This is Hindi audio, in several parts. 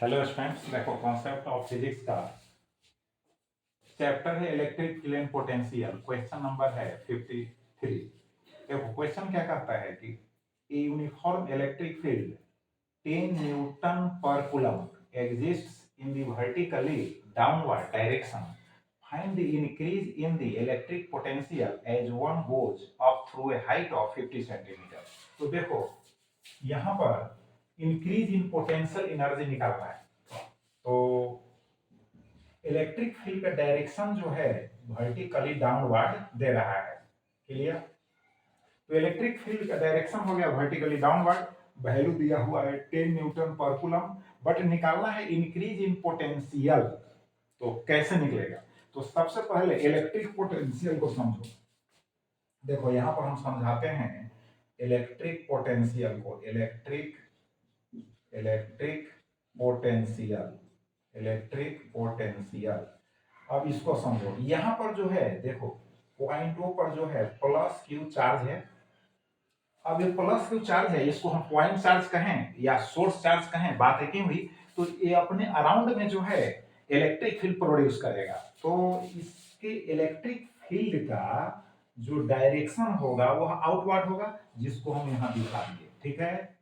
हेलो स्टूडेंट्स, देखो कॉन्सेप्ट ऑफ फिजिक्स का चैप्टर है electric field and potential. Question number है 53। देखो क्वेश्चन क्या कहता है कि a uniform electric field 10 Newton पर coulomb exists in the vertically downward direction. Find the increase in the electric potential as one goes up through a height of 50 centimeter. तो देखो यहाँ पर इंक्रीज इन पोटेंशियल एनर्जी निकालना है। तो इलेक्ट्रिक फील्ड का डायरेक्शन जो है वर्टिकली डाउनवर्ड दे रहा है। क्लियर? तो इलेक्ट्रिक फील्ड का डायरेक्शन हो गया वर्टिकली डाउनवर्ड, वैल्यू दिया हुआ है 10 न्यूटन पर कूलम, बट निकालना है इंक्रीज इन पोटेंशियल। तो कैसे निकलेगा? तो सबसे पहले इलेक्ट्रिक पोटेंशियल को समझो। देखो यहां पर हम समझाते हैं इलेक्ट्रिक पोटेंशियल को। Electric potential, electric potential. अब इसको समझो, यहां पर जो है देखो पॉइंट ओ पर जो है प्लस क्यू चार्ज है। अब ये प्लस क्यू चार्ज है, इसको हम पॉइंट चार्ज कहें या सोर्स चार्ज कहें, बात एक ही हुई। तो ये अपने अराउंड में जो है इलेक्ट्रिक फील्ड प्रोड्यूस करेगा। तो इसके इलेक्ट्रिक फील्ड का जो डायरेक्शन होगा वो आउटवर्ड होगा, जिसको हम यहां दिखा दिए। ठीक है,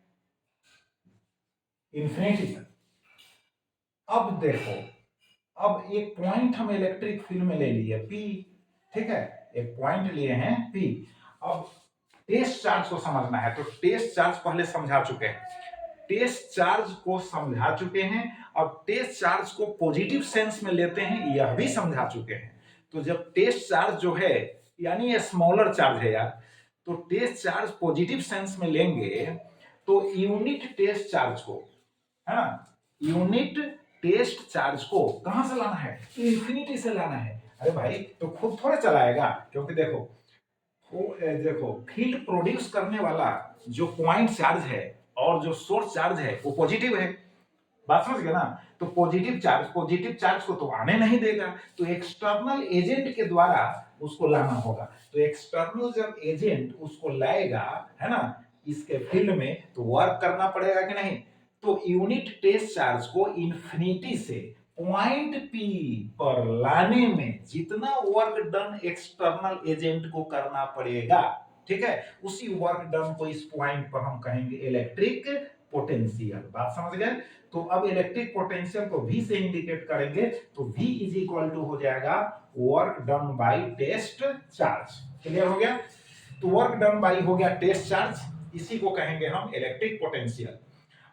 इंफिनिटी तक। अब देखो, अब एक पॉइंट हम इलेक्ट्रिक फील्ड में ले लिए P। ठीक है, एक पॉइंट लिए हैं P। अब टेस्ट चार्ज को समझना है, तो टेस्ट चार्ज पहले समझा चुके हैं। टेस्ट चार्ज को समझा चुके हैं। अब टेस्ट चार्ज को पॉजिटिव सेंस में लेते हैं, यह भी समझा चुके हैं। तो जब टेस्ट चार्ज जो है यानी ये स्मॉलर चार्ज है यार, तो टेस्ट चार्ज पॉजिटिव सेंस में लेंगे तो यूनिट टेस्ट चार्ज को, है ना, यूनिट टेस्ट चार्ज को कहां से लाना है? इंफिनिटी से लाना है। अरे भाई, तो खुद थोड़ा चलाएगा, क्योंकि देखो देखो फील्ड प्रोड्यूस करने वाला जो पॉइंट चार्ज है और जो सोर्स चार्ज है वो पॉजिटिव है। बात समझ गए ना? तो पॉजिटिव चार्ज को तो आने नहीं देगा, तो एक्सटर्नल एजेंट के द्वारा उसको लाना होगा। तो एक्सटर्नल जब एजेंट उसको लाएगा, है ना, इसके फील्ड में, तो वर्क करना पड़ेगा कि नहीं? तो यूनिट टेस्ट चार्ज को इंफिनिटी से पॉइंट P पर लाने में जितना वर्क डन एक्सटर्नल एजेंट को करना पड़ेगा, ठीक है, उसी वर्क डन को इस पॉइंट पर हम कहेंगे इलेक्ट्रिक पोटेंशियल। बात समझ गए? तो अब इलेक्ट्रिक पोटेंशियल को V से इंडिकेट करेंगे, तो V इज इक्वल टू हो जाएगा work done by test charge. Clear हो गया? तो वर्क डन बाय हो गया टेस्ट चार्ज, इसी को कहेंगे हम इलेक्ट्रिक पोटेंशियल।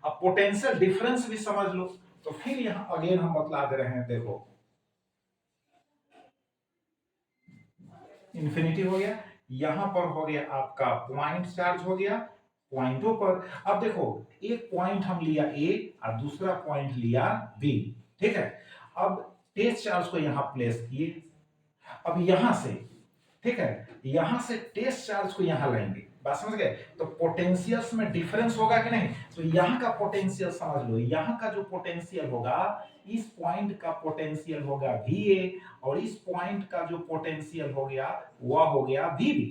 अब पोटेंशियल डिफरेंस भी समझ लो, तो फिर यहां अगेन हम बतला दे रहे हैं। देखो इंफिनिटी हो गया, यहां पर हो गया आपका पॉइंट चार्ज हो गया पॉइंटों पर। अब देखो एक पॉइंट हम लिया A और दूसरा पॉइंट लिया B। ठीक है, अब टेस्ट चार्ज को यहां प्लेस किए। अब यहां से, ठीक है, यहां से टेस्ट चार्ज को यहां लाएंगे। बात समझ गए? तो पोटेंशियल्स में डिफरेंस होगा कि नहीं? तो यहां का पोटेंशियल समझ लो, यहां का जो पोटेंशियल होगा, इस पॉइंट का पोटेंशियल होगा VA और इस पॉइंट का जो पोटेंशियल हो गया वह हो गया VB।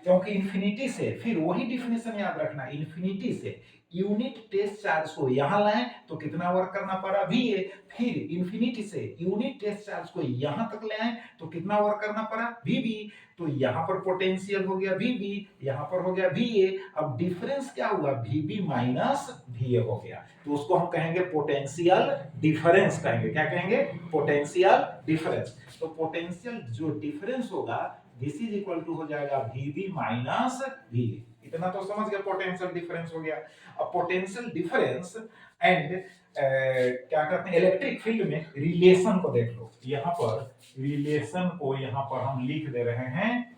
क्योंकि इंफिनिटी से, फिर वही डिफिनेशन याद रखना, इंफिनिटी से यूनिट टेस्ट चार्ज को यहां लाएं तो कितना वर्क करना पड़ा? VA। फिर इंफिनिटी से यूनिट टेस्ट चार्ज को यहां तक ले आए तो कितना वर्क करना पड़ा? VB। तो यहां पर पोटेंशियल हो गया VB, यहां पर हो गया VA। अब डिफरेंस क्या हुआ? VB माइनस VA हो गया। तो उसको हम कहेंगे पोटेंशियल डिफरेंस कहेंगे। क्या कहेंगे? Potential difference. तो पोटेंशियल जो डिफरेंस होगा दिस इज इक्वल टू हो जाएगा VB माइनस VA। इतना तो समझ गए, पोटेंशियल डिफरेंस हो गया। अब पोटेंशियल डिफरेंस एंड क्या कहते हैं इलेक्ट्रिक फील्ड में रिलेशन को देख लो। यहां पर रिलेशन को यहां पर हम लिख दे रहे हैं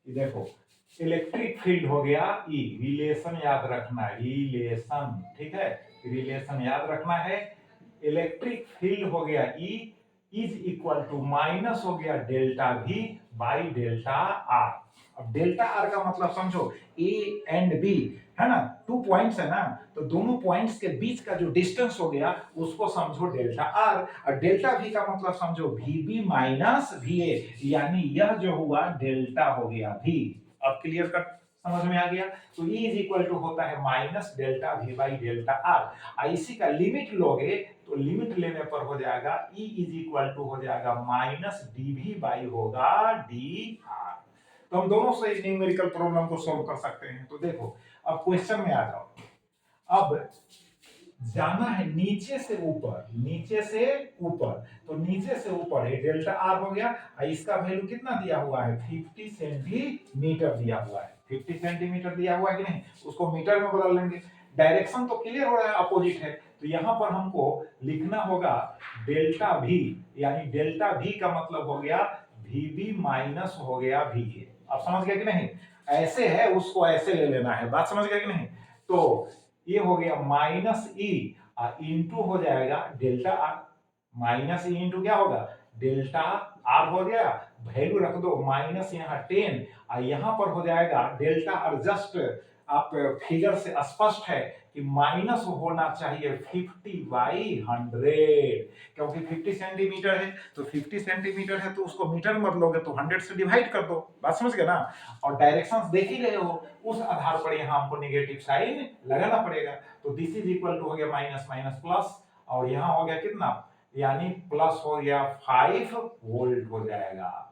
कि देखो इलेक्ट्रिक फील्ड हो गया E, रिलेशन याद रखना, रिलेशन, ठीक है, रिलेशन याद रखना है। इलेक्ट्रिक फील्ड हो गया E is equal to minus हो गया delta V by delta R। अब डेल्टा R का मतलब समझो A एंड B, है ना, 2 पॉइंट्स है ना, तो दोनों पॉइंट्स के बीच का जो डिस्टेंस हो गया उसको समझो डेल्टा R। और डेल्टा V का मतलब समझो VB माइनस VA, यानी यह जो हुआ डेल्टा हो गया V। अब क्लियर कट समझ में आ गया। तो E इज इक्वल टू होता है minus delta V by delta R। इसी का लिमिट लोगे तो लिमिट लेने पर हो जाएगा E इज इक्वल टू हो जाएगा माइनस dV बाई होगा dR। तो हम दोनों से न्यूमेरिकल प्रॉब्लम को सॉल्व कर सकते हैं। तो देखो अब क्वेश्चन में आ जाओ। अब जाना है नीचे से ऊपर, नीचे से ऊपर। तो नीचे से ऊपर है डेल्टा आर हो गया, और इसका वैल्यू कितना दिया हुआ है 50 सेंटीमीटर दिया हुआ है। 50 सेंटीमीटर दिया हुआ है कि नहीं, उसको मीटर में बदल लेंगे। डायरेक्शन तो क्लियर हो रहा है, अपोजिट है। तो यहां पर हमको लिखना होगा डेल्टा भी, यानी डेल्टा भी का मतलब हो गया वीबी माइनस हो गया वी। आप समझ गए कि नहीं, ऐसे है उसको ऐसे ले लेना है, बात समझ गए कि नहीं। तो ये हो गया माइनस ई इंटू हो जाएगा delta R. Minus E into क्या होगा डेल्टा आर हो गया, वैल्यू रख दो माइनस यहाँ 10 और यहाँ पर हो जाएगा डेल्टा आर। जस्ट आप फिगर से स्पष्ट है कि माइनस होना चाहिए 50 बाई 100, क्योंकि 50 सेंटीमीटर है। तो 50 सेंटीमीटर है तो उसको मीटर में बदलोगे तो 100 से डिवाइड कर दो, बात समझ गए ना। और डायरेक्शंस देख ही रहे हो, उस आधार पर यहाँ हमको नेगेटिव साइन लगाना पड़ेगा। तो दिस इज इक्वल टू हो गया माइनस माइनस प्लस, और यहाँ हो गया कितना, यानी प्लस हो गया 5 वोल्ट हो जाएगा।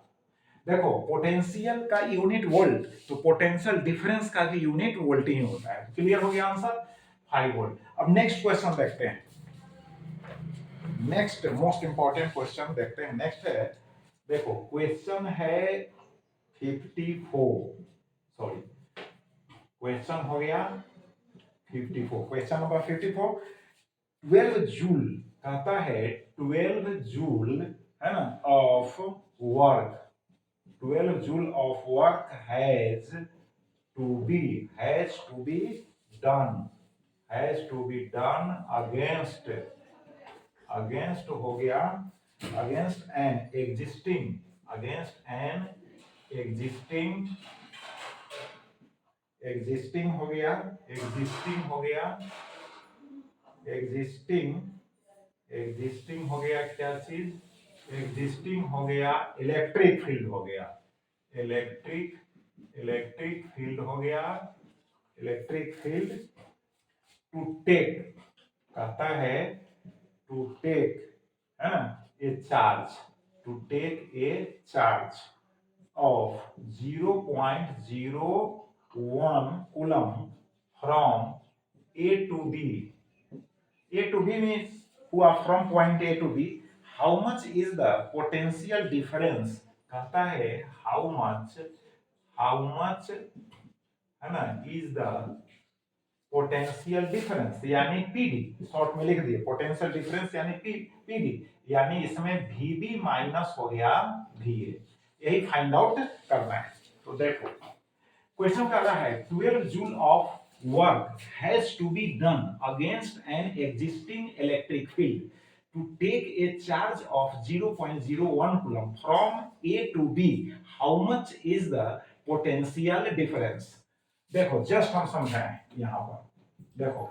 देखो पोटेंशियल का यूनिट वोल्ट, तो पोटेंशियल डिफरेंस का भी यूनिट वोल्ट ही होता है। क्लियर हो गया आंसर 5 वोल्ट। अब नेक्स्ट क्वेश्चन देखते हैं। नेक्स्ट मोस्ट इंपॉर्टेंट क्वेश्चन देखते हैं। नेक्स्ट है, देखो क्वेश्चन है 54, सॉरी क्वेश्चन हो गया 54। क्वेश्चन नंबर 54, 12 जूल कहता है 12 जूल है ना of work, 12 joule of work has to be done against हो गया against an existing हो गया क्या चीज, एग्जिस्टिंग हो गया इलेक्ट्रिक फील्ड हो गया, इलेक्ट्रिक फील्ड हो गया, इलेक्ट्रिक फील्ड टू टेक, कहता है टू टेक है ना a charge, to take a charge of 0.01 coulomb from A to B. A to B means हुआ from point A to B. How much is the potential difference? कहता है how much है ना is the potential difference, यानी PD, शॉर्ट में लिख दिए potential difference यानी PD, यानी इसमें VB माइनस हो गया VA, यही फाइंड आउट करना है। तो देखो क्वेश्चन कर रहा है 12 joule of work has to be done against an existing electric field to take a charge of 0.01 coulomb from A to B. How much is the potential difference? देखो जस्ट हम समझाएं यहाँ पर, देखो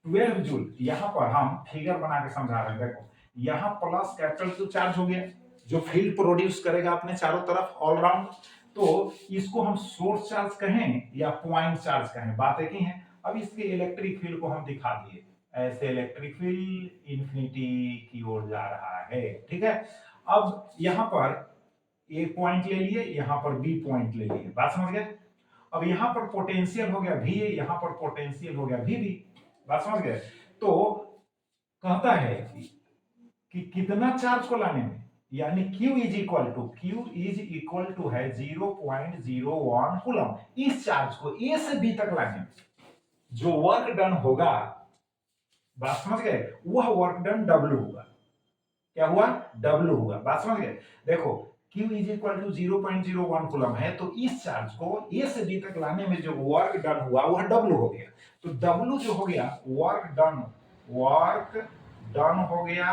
12 जूल, यहाँ पर हम फिगर बना के समझा रहे हैं। देखो यहाँ प्लस कैपिटल Q चार्ज हो गया जो फील्ड प्रोड्यूस करेगा अपने चारों तरफ ऑल राउंड। तो इसको हम सोर्स चार्ज कहें या पॉइंट चार्ज कहें, बात एक ही है। अब इसके इलेक्ट्रिक फील्ड को हम दिखा दिए, ऐसे इलेक्ट्रिक फील्ड इंफिनिटी की ओर जा रहा है, ठीक है। अब यहाँ पर ए पॉइंट ले लिए, यहाँ पर बी पॉइंट ले लिए, बात समझ गए। अब यहाँ पर पोटेंशियल हो गया वी, यहाँ पर पोटेंशियल हो गया वी बी, बात समझ गए। तो कहता है कि कितना चार्ज को लाने में, यानी Q इज इक्वल टू है 0.01 कूलम। इस चार्ज को A से B तक लाने में जो वर्क डन होगा, बात समझ गए, वह वर्क डन W होगा। क्या हुआ, W हुआ, बात समझ गए। देखो Q is equal to 0.01 coulomb है, तो इस चार्ज को A से B तक लाने में जो वर्क डन हुआ वह W हो गया। तो W जो हो गया वर्क डन हो गया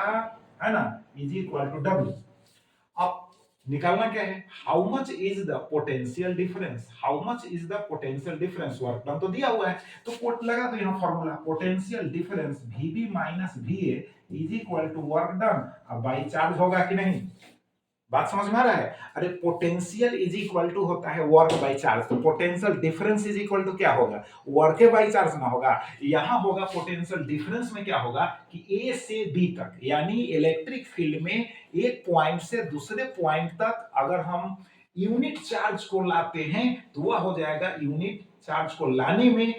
है ना, इज इक्वल टू W। अब निकालना क्या है, how much is the potential difference, work done तो दिया हुआ है, तो पोट लगा दो यहाँ formula, potential difference VB minus VA is equal to work done. अब बाई चार्ज होगा कि नहीं, बात समझ में आ रहा है? अरे पोटेंशियल इज इक्वल टू होता है वर्क बाय चार्ज, तो potential difference is equal to क्या होगा, वर्क बाय चार्ज ना होगा, यहां होगा पोटेंशियल डिफरेंस में क्या होगा कि ए से बी तक, यानी इलेक्ट्रिक फील्ड में एक पॉइंट से दूसरे पॉइंट तक अगर हम यूनिट चार्ज को लाते हैं तो वह हो जाएगा यूनिट चार्ज को लाने में,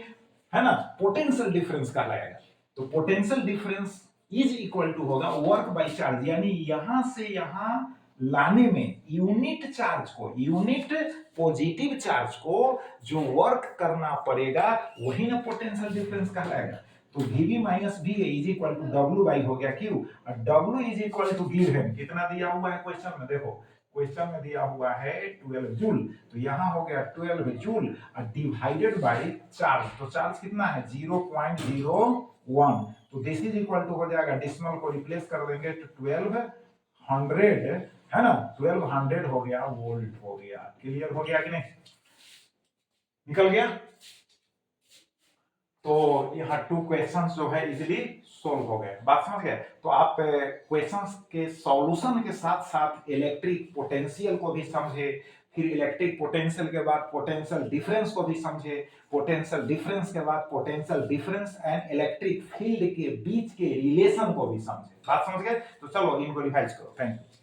है ना, पोटेंशियल डिफरेंस कहलाएगा। तो potential difference is equal to होगा वर्क बाय चार्ज, यानी यहां से यहां लाने में यूनिट चार्ज को, यूनिट पॉजिटिव चार्ज को जो वर्क करना पड़ेगा वही ना पोटेंशियल डिफरेंस कहलाएगा। तो Vb minus V is equal to W by हो गया क्यू, और W is equal to given कितना दिया हुआ है क्वेश्चन में, देखो क्वेश्चन में दिया हुआ है 12 जूल, तो यहाँ हो गया 12 जूल और डिवाइडेड बाई चार्ज, तो चार्ज कितना है 0.01, तो दिस इज इक्वल टू हो जाएगा, डेसिमल को रिप्लेस कर देंगे तो 1200, है ना, 1200 हो गया वोल्ट हो गया। क्लियर हो गया कि नहीं, निकल गया। तो यहाँ 2 क्वेश्चंस जो है इजीली सोल्व हो गए, बात समझ गए। तो आप क्वेश्चंस के सॉल्यूशन के साथ साथ इलेक्ट्रिक पोटेंशियल को भी समझे, फिर इलेक्ट्रिक पोटेंशियल के बाद पोटेंशियल डिफरेंस को भी समझे, पोटेंशियल डिफरेंस के बाद potential difference and electric field के बीच के रिलेशन को भी समझे, बात समझ गए। तो चलो इनको रिवाइज करो, थैंक यू।